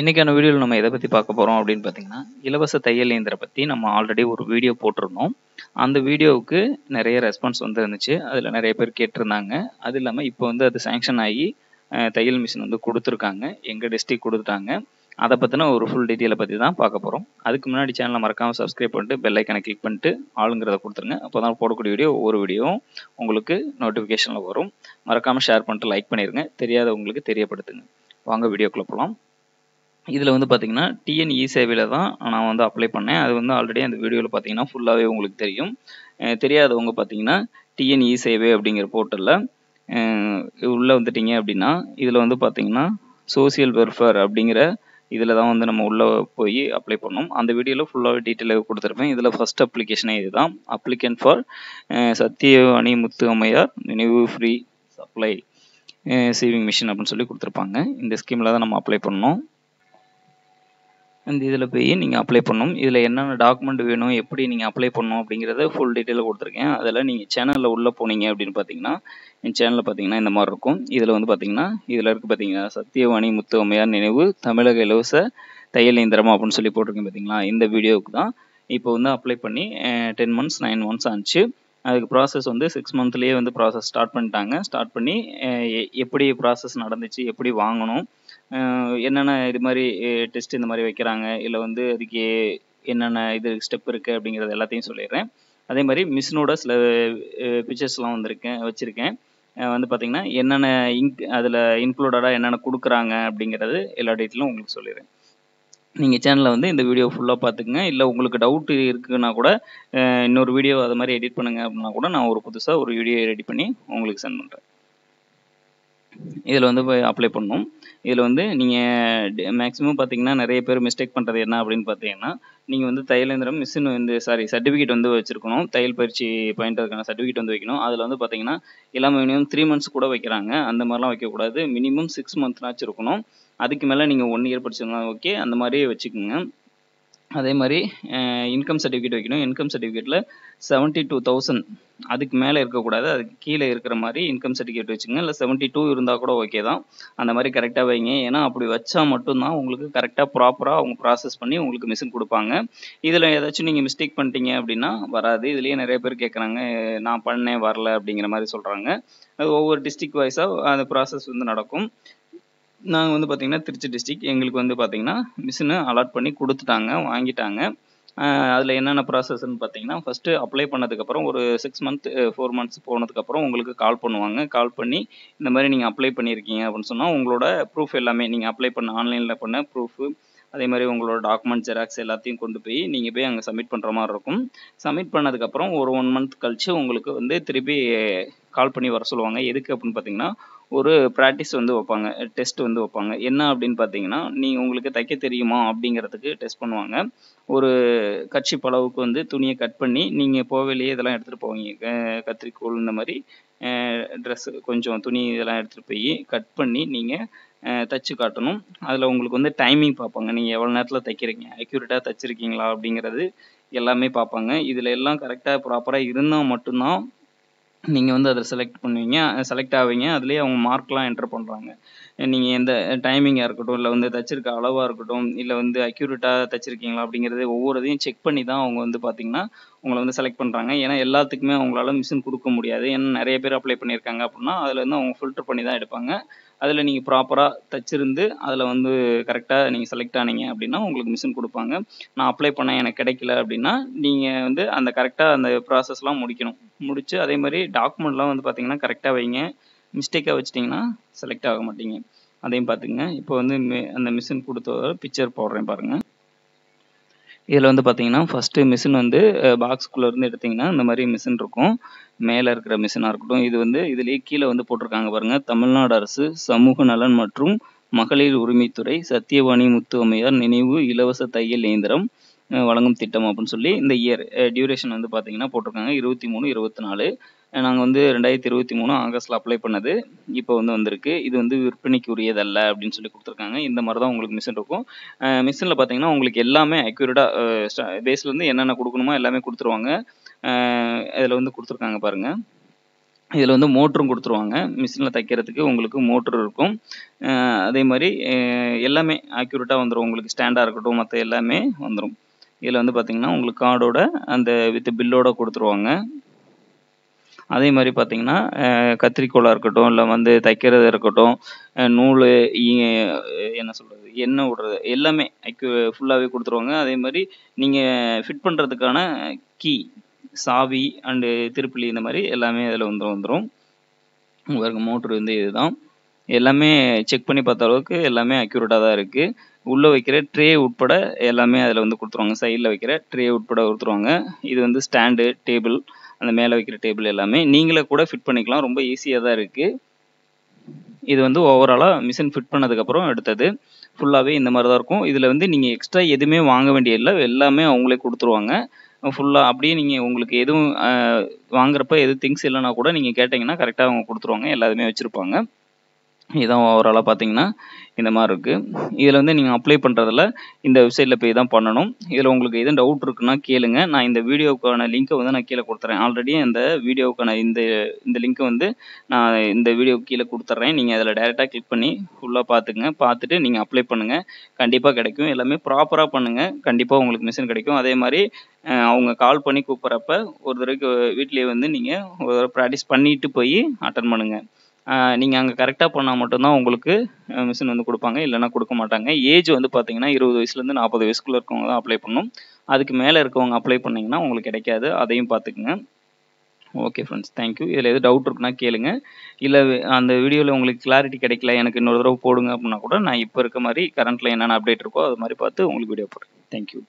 இன்னைக்கான வீடியோவில் நம்ம எதை பற்றி பார்க்க போகிறோம் அப்படின்னு பார்த்தீங்கன்னா, இலவச தையல் இயந்திரம் பற்றி நம்ம ஆல்ரெடி ஒரு வீடியோ போட்டிருந்தோம். அந்த வீடியோவுக்கு நிறைய ரெஸ்பான்ஸ் வந்து இருந்துச்சு. அதில் நிறைய பேர் கேட்டிருந்தாங்க. அது இல்லாமல் இப்போ வந்து அது சேங்ஷன் ஆகி தையல் மிஷின் வந்து கொடுத்துருக்காங்க. எங்கள் டிஸ்ட்ரிக்ட் கொடுத்துட்டாங்க. அதை பற்றின ஒரு ஃபுல் டீட்டெயிலை பற்றி தான் பார்க்க போகிறோம். அதுக்கு முன்னாடி சேனலை மறக்காமல் சப்ஸ்கிரைப் பண்ணிட்டு பெல் ஐக்கனை கிளிக் பண்ணிட்டு ஆளுங்கிறத கொடுத்துருங்க. அப்போ தான் போடக்கூடிய வீடியோ ஒவ்வொரு வீடியோவும் உங்களுக்கு நோட்டிஃபிகேஷனில் வரும். மறக்காமல் ஷேர் பண்ணிட்டு லைக் பண்ணிடுங்க. தெரியாதவங்களுக்கு தெரியப்படுத்துங்க. வாங்க வீடியோக்குள்ளே போகலாம். இதில் வந்து பார்த்தீங்கன்னா டிஎன்இ சேவையில் தான் நான் வந்து அப்ளை பண்ணேன். அது வந்து ஆல்ரெடி அந்த வீடியோவில் பார்த்தீங்கன்னா ஃபுல்லாகவே உங்களுக்கு தெரியும். தெரியாதவங்க பார்த்தீங்கன்னா டிஎன்இ சேவை அப்படிங்கிற போர்ட்டலில் உள்ளே வந்துட்டீங்க அப்படின்னா இதில் வந்து பார்த்தீங்கன்னா சோசியல் வெல்ஃபேர் அப்படிங்கிற இதில் தான் வந்து நம்ம உள்ளே போய் அப்ளை பண்ணோம். அந்த வீடியோவில் ஃபுல்லாகவே டீட்டெயிலாக கொடுத்துருப்பேன். இதில் ஃபஸ்ட் அப்ளிகேஷனே இதுதான். அப்ளிகன்ட் ஃபார் சத்தியவாணி முத்து அம்மையார் நினைவு ஃப்ரீ சப்ளை சேவிங் மிஷின் அப்படின்னு சொல்லி கொடுத்துருப்பாங்க. இந்த ஸ்கீமில் தான் நம்ம அப்ளை பண்ணோம். இந்த இதில் போய் நீங்கள் அப்ளை பண்ணணும். இதில் என்னென்ன டாக்குமெண்ட் வேணும், எப்படி நீங்கள் அப்ளை பண்ணணும் அப்படிங்கிறத ஃபுல் டீட்டெயிலாக கொடுத்துருக்கேன். அதில் நீங்கள் சேனலில் உள்ளே போனீங்க அப்படின்னு பார்த்தீங்கன்னா, என் சேனலில் பார்த்தீங்கன்னா இந்த மாதிரி இருக்கும். இதில் வந்து பார்த்தீங்கன்னா இதில் இருக்குது பார்த்தீங்கன்னா சத்தியவாணி முத்து அம்மையார் நினைவு தமிழக இலவச தையல் இயந்திரம் அப்படின்னு சொல்லி போட்டிருக்கேன் பார்த்தீங்களா. இந்த வீடியோவுக்கு தான் இப்போ வந்து அப்ளை பண்ணி 10 months 9 months ஆச்சு. அதுக்கு ப்ராசஸ் வந்து 6 monthலேயே வந்து ப்ராசஸ் ஸ்டார்ட் பண்ணிட்டாங்க. ஸ்டார்ட் பண்ணி எப்படி ப்ராசஸ் நடந்துச்சு, எப்படி வாங்கணும், என்னென்ன இது மாதிரி டெஸ்ட் இந்த மாதிரி வைக்கிறாங்க, இல்லை வந்து அதுக்கு என்னென்ன இது ஸ்டெப் இருக்குது அப்படிங்கிறது எல்லாத்தையும் சொல்லிடுறேன். அதே மாதிரி மிஷினோட சில பிக்சர்ஸ்லாம் வச்சுருக்கேன். வந்து பார்த்திங்கன்னா என்னென்ன அதில் இன்க்ளூடடாக என்னென்ன கொடுக்குறாங்க அப்படிங்கிறது எல்லா டீட்டெயிலும் உங்களுக்கு சொல்லிடுறேன். நீங்கள் சேனலில் வந்து இந்த வீடியோ ஃபுல்லாக பார்த்துக்குங்க. இல்லை உங்களுக்கு டவுட் இருக்குன்னா கூட இன்னொரு வீடியோ அது மாதிரி எடிட் பண்ணுங்கள் அப்படின்னா கூட நான் ஒரு புதுசாக ஒரு வீடியோ ரெடி பண்ணி உங்களுக்கு சென்ட் பண்ணுறேன். இதில் வந்து போய் அப்ளை பண்ணணும். இதில் வந்து நீங்கள் மேக்ஸிமம் பார்த்தீங்கன்னா நிறைய பேர் மிஸ்டேக் பண்ணுறது என்ன அப்படின்னு பார்த்தீங்கன்னா, நீங்கள் வந்து தையல் இயந்திரம் மிஷின் வந்து சர்டிஃபிகேட் வந்து வச்சுருக்கணும். தையல் பயிற்சி பயின்றதுக்கான சர்டிஃபிகேட் வந்து வைக்கணும். அதில் வந்து பார்த்தீங்கன்னா எல்லாமே மினிமம் 3 months கூட வைக்கிறாங்க. அந்த மாதிரிலாம் வைக்கக்கூடாது. மினிமம் 6 months இருக்கணும். அதுக்கு மேலே நீங்கள் 1 year படிச்சிருந்தாலும் ஓகே, அந்த மாதிரி வச்சுக்கோங்க. அதே மாதிரி இன்கம் சர்டிஃபிகேட் வைக்கணும். இன்கம் சர்டிஃபிகேட்டில் 72,000 அதுக்கு மேலே இருக்கக்கூடாது. அதுக்கு கீழே இருக்கிற மாதிரி இன்கம் சர்டிஃபிகேட் வச்சுங்க. இல்லை 72 இருந்தால் கூட ஓகே தான். அந்த மாதிரி கரெக்டாக வைங்க. ஏன்னா அப்படி வச்சா மட்டும்தான் உங்களுக்கு கரெக்டாக ப்ராப்பராக அவங்க ப்ராசஸ் பண்ணி உங்களுக்கு மிஷின் கொடுப்பாங்க. இதில் ஏதாச்சும் நீங்கள் மிஸ்டேக் பண்ணிட்டீங்க அப்படின்னா வராது. இதுலேயே நிறைய பேர் கேட்குறாங்க, நான் பண்ணேன் வரல அப்படிங்கிற மாதிரி சொல்கிறாங்க. அது ஒவ்வொரு டிஸ்ட்ரிக்ட் வைஸாக அந்த ப்ராசஸ் வந்து நடக்கும். நாங்கள் வந்து பார்த்திங்கன்னா திருச்சி டிஸ்ட்ரிக்ட், எங்களுக்கு வந்து பார்த்திங்கன்னா மிஷினை அலாட் பண்ணி கொடுத்துட்டாங்க, வாங்கிட்டாங்க. அதில் என்னென்ன ப்ராசஸ்ன்னு பார்த்தீங்கன்னா, ஃபஸ்ட்டு அப்ளை பண்ணதுக்கப்புறம் ஒரு 6 months 4 months போனதுக்கப்புறம் உங்களுக்கு கால் பண்ணுவாங்க. கால் பண்ணி இந்த மாதிரி நீங்கள் அப்ளை பண்ணியிருக்கீங்க அப்படின்னு சொன்னால் உங்களோட ப்ரூஃப் எல்லாமே நீங்கள் அப்ளை பண்ண ஆன்லைனில் பண்ண ப்ரூஃபு, அதே மாதிரி உங்களோட டாக்குமெண்ட் ஜெராக்ஸ் எல்லாத்தையும் கொண்டு போய் நீங்கள் போய் அங்கே சப்மிட் பண்ணுற மாதிரி இருக்கும். சப்மிட் பண்ணதுக்கப்புறம் ஒரு 1 month கழித்து உங்களுக்கு வந்து திருப்பி கால் பண்ணி வர சொல்லுவாங்க. எதுக்கு அப்படின்னு பார்த்தீங்கன்னா, ஒரு ப்ராக்டிஸ் வந்து வைப்பாங்க, டெஸ்ட் வந்து வைப்பாங்க. என்ன அப்படின்னு பார்த்தீங்கன்னா, நீங்கள் உங்களுக்கு தைக்க தெரியுமா அப்படிங்கிறதுக்கு டெஸ்ட் பண்ணுவாங்க. ஒரு கர்ச்சீப் அளவுக்கு வந்து துணியை கட் பண்ணி நீங்கள் போகலையே இதெல்லாம் எடுத்துகிட்டு போவீங்க. கத்திரிக்கோல் இந்த மாதிரி ட்ரெஸ்ஸு கொஞ்சம் துணி இதெல்லாம் எடுத்துகிட்டு போய் கட் பண்ணி நீங்கள் தைச்சு காட்டணும். அதில் உங்களுக்கு வந்து டைமிங் பார்ப்பாங்க. நீங்கள் எவ்வளோ நேரத்தில் தைக்கிறீங்க, அக்யூரேட்டாக தைச்சிருக்கீங்களா அப்படிங்கிறது எல்லாமே பார்ப்பாங்க. இதில் எல்லாம் கரெக்டாக ப்ராப்பராக இருந்தால் மட்டும்தான் நீங்கள் வந்து அதில் செலக்ட் ஆவீங்க. அதுலேயே அவங்க மார்க்லாம் என்டர் பண்ணுறாங்க. நீங்கள் எந்த டைமிங்காக இருக்கட்டும், இல்லை வந்து தைச்சிருக்க அளவாக இருக்கட்டும், இல்லை வந்து அக்யூரேட்டாக தைச்சிருக்கீங்களா அப்படிங்கிறது ஒவ்வொரு இதையும் செக் பண்ணி தான் அவங்க வந்து பார்த்திங்கன்னா உங்களை வந்து செலக்ட் பண்ணுறாங்க. ஏன்னா எல்லாத்துக்குமே அவங்களால மிஷின் கொடுக்க முடியாது. ஏன்னா நிறைய பேர் அப்ளை பண்ணியிருக்காங்க அப்படின்னா அதில் வந்து அவங்க ஃபில்டர் பண்ணி தான் எடுப்பாங்க. அதில் நீங்கள் ப்ராப்பராக தைச்சிருந்து அதில் வந்து கரெக்டாக நீங்கள் செலக்ட் ஆனீங்க அப்படின்னா உங்களுக்கு மிஷின் கொடுப்பாங்க. நான் அப்ளை பண்ணேன் எனக்கு கிடைக்கல அப்படின்னா நீங்கள் வந்து அந்த கரெக்டாக அந்த ப்ராசஸ்லாம் முடிச்சு அதே மாதிரி டாக்குமெண்ட்லாம் வந்து பார்த்தீங்கன்னா கரெக்டாக வைங்க. மிஸ்டேக்காக வச்சிட்டிங்கன்னா செலக்ட் ஆக மாட்டீங்க. அதையும் பார்த்துங்க. இப்போ வந்து அந்த மிஷின் கொடுத்த பிக்சர் போடுறேன் பாருங்கள். இதில் வந்து பார்த்தீங்கன்னா ஃபஸ்ட்டு மிஷின் வந்து பாக்ஸ்குள்ளேருந்து எடுத்திங்கன்னா இந்த மாதிரி மிஷின் இருக்கும். மேலே இருக்கிற மிஷினாக இருக்கட்டும், இது வந்து இதுலேயே கீழே வந்து போட்டிருக்காங்க பாருங்கள், தமிழ்நாடு அரசு சமூக நலன் மற்றும் மகளிர் உரிமைத்துறை சத்தியவாணி முத்து அம்மையார் நினைவு இலவச தையல் இயந்திரம் வழங்கும் திட்டம் அப்படின்னு சொல்லி இந்த இயர் டியூரேஷன் வந்து பார்த்தீங்கன்னா போட்டிருக்காங்க 23 24. நாங்கள் வந்து 2023 ஆகஸ்ட்டில் அப்ளை பண்ணது இப்போ வந்து வந்திருக்கு. இது வந்து விற்பனைக்கு உரியதல்ல அப்படின்னு சொல்லி கொடுத்துருக்காங்க. இந்த மாதிரி தான் உங்களுக்கு மிஷின் இருக்கும். மிஷினில் பார்த்தீங்கன்னா உங்களுக்கு எல்லாமே அக்யூரேட்டாக பேஸ்லேருந்து என்னென்ன கொடுக்கணுமோ எல்லாமே கொடுத்துருவாங்க. இதில் வந்து கொடுத்துருக்காங்க பாருங்கள். இதில் வந்து மோட்டரும் கொடுத்துருவாங்க. மிஷினில் தைக்கிறதுக்கு உங்களுக்கு மோட்ரு இருக்கும். அதே மாதிரி எல்லாமே ஆக்யூரேட்டாக வந்துடும். உங்களுக்கு ஸ்டாண்டாக இருக்கட்டும், மற்ற எல்லாமே வந்துடும். இதில் வந்து பார்த்தீங்கன்னா உங்களுக்கு கார்டோட அந்த வித் பில்லோட கொடுத்துருவாங்க. அதே மாதிரி பார்த்தீங்கன்னா கத்திரிக்கோலாக இருக்கட்டும், இல்லை வந்து தைக்கிறது இருக்கட்டும், நூல், என்ன சொல்கிறது, எண்ணெய் விடுறது எல்லாமே ஃபுல்லாகவே கொடுத்துருவாங்க. அதே மாதிரி நீங்கள் ஃபிட் பண்ணுறதுக்கான கீ, சாவி அண்டு திருப்பிலி இந்த மாதிரி எல்லாமே அதில் வந்துடும். உங்களுக்கு மோட்ரு வந்து இதுதான். எல்லாமே செக் பண்ணி பார்த்த அளவுக்கு எல்லாமே அக்யூரேட்டாக தான் இருக்குது. உள்ளே வைக்கிற ட்ரே உட்பட எல்லாமே அதில் வந்து கொடுத்துருவாங்க. சைடில் வைக்கிற ட்ரே உட்பட கொடுத்துருவாங்க. இது வந்து ஸ்டாண்டு, டேபிள், அந்த மேலே வைக்கிற டேபிள் எல்லாமே நீங்களே கூட ஃபிட் பண்ணிக்கலாம். ரொம்ப ஈஸியாக தான் இருக்குது. இது வந்து ஓவராலாக மிஷின் ஃபிட் பண்ணதுக்கப்புறம் எடுத்தது. ஃபுல்லாகவே இந்த மாதிரி தான் இருக்கும். இதில் வந்து நீங்கள் எக்ஸ்ட்ரா எதுவுமே வாங்க வேண்டியதில்லை. எல்லாமே அவங்களே கொடுத்துருவாங்க. ஃபுல்லாக அப்படியே நீங்கள் உங்களுக்கு எதுவும் வாங்குறப்ப எது திங்ஸ் இல்லைனா கூட நீங்கள் கேட்டிங்கன்னா கரெக்டாக அவங்க கொடுத்துருவாங்க. எல்லாருமே வச்சுருப்பாங்க. இதான் ஓவராலாக பார்த்தீங்கன்னா இந்த மாதிரி இருக்குது. இதில் வந்து நீங்கள் அப்ளை பண்ணுறதில் இந்த வெப்சைட்டில் போய் தான் பண்ணணும். இதில் உங்களுக்கு எதுவும் டவுட் இருக்குன்னா கேளுங்க. நான் இந்த வீடியோவுக்கான லிங்க்கை வந்து நான் கீழே கொடுத்துறேன். ஆல்ரெடி இந்த வீடியோவுக்கான இந்த லிங்க்கை வந்து நான் இந்த வீடியோவுக்கு கீழே கொடுத்துட்றேன். நீங்கள் அதில் டைரெக்டாக கிளிக் பண்ணி ஃபுல்லாக பார்த்துக்குங்க. பார்த்துட்டு நீங்கள் அப்ளை பண்ணுங்கள். கண்டிப்பாக கிடைக்கும். எல்லாமே ப்ராப்பராக பண்ணுங்கள். கண்டிப்பாக உங்களுக்கு மிஷின் கிடைக்கும். அதே மாதிரி அவங்க கால் பண்ணி கூப்பிட்றப்ப ஒரு தடவைக்கு வீட்லேயே வந்து நீங்கள் ஒரு தடவை ப்ராக்டிஸ் பண்ணிட்டு போய் அட்டன் பண்ணுங்கள். நீங்கள் அங்கே கரெக்டாக பண்ணால் மட்டும்தான் உங்களுக்கு மிஷின் வந்து கொடுப்பாங்க. இல்லைனா கொடுக்க மாட்டாங்க. ஏஜ் வந்து பார்த்தீங்கன்னா 20 வயசுலேருந்து 40 வயசுக்குள்ளே இருக்கவங்க தான் அப்ளை பண்ணணும். அதுக்கு மேலே இருக்கவங்க அப்ளை பண்ணிங்கன்னா உங்களுக்கு கிடைக்காது. அதையும் பார்த்துக்குங்க. Okay friends, thank you. இதில் எது டவுட் இருக்குன்னா கேளுங்க. இல்லை அந்த வீடியோவில் உங்களுக்கு கிளாரிட்டி கிடைக்கல, எனக்கு இன்னொரு தடவை போடுங்க அப்படின்னா கூட நான் இப்போ இருக்க மாதிரி கரண்ட்டில் என்னென்ன அப்டேட் இருக்கோ அது மாதிரி பார்த்து உங்களுக்கு வீடியோ போடுறேன். தேங்க்யூ.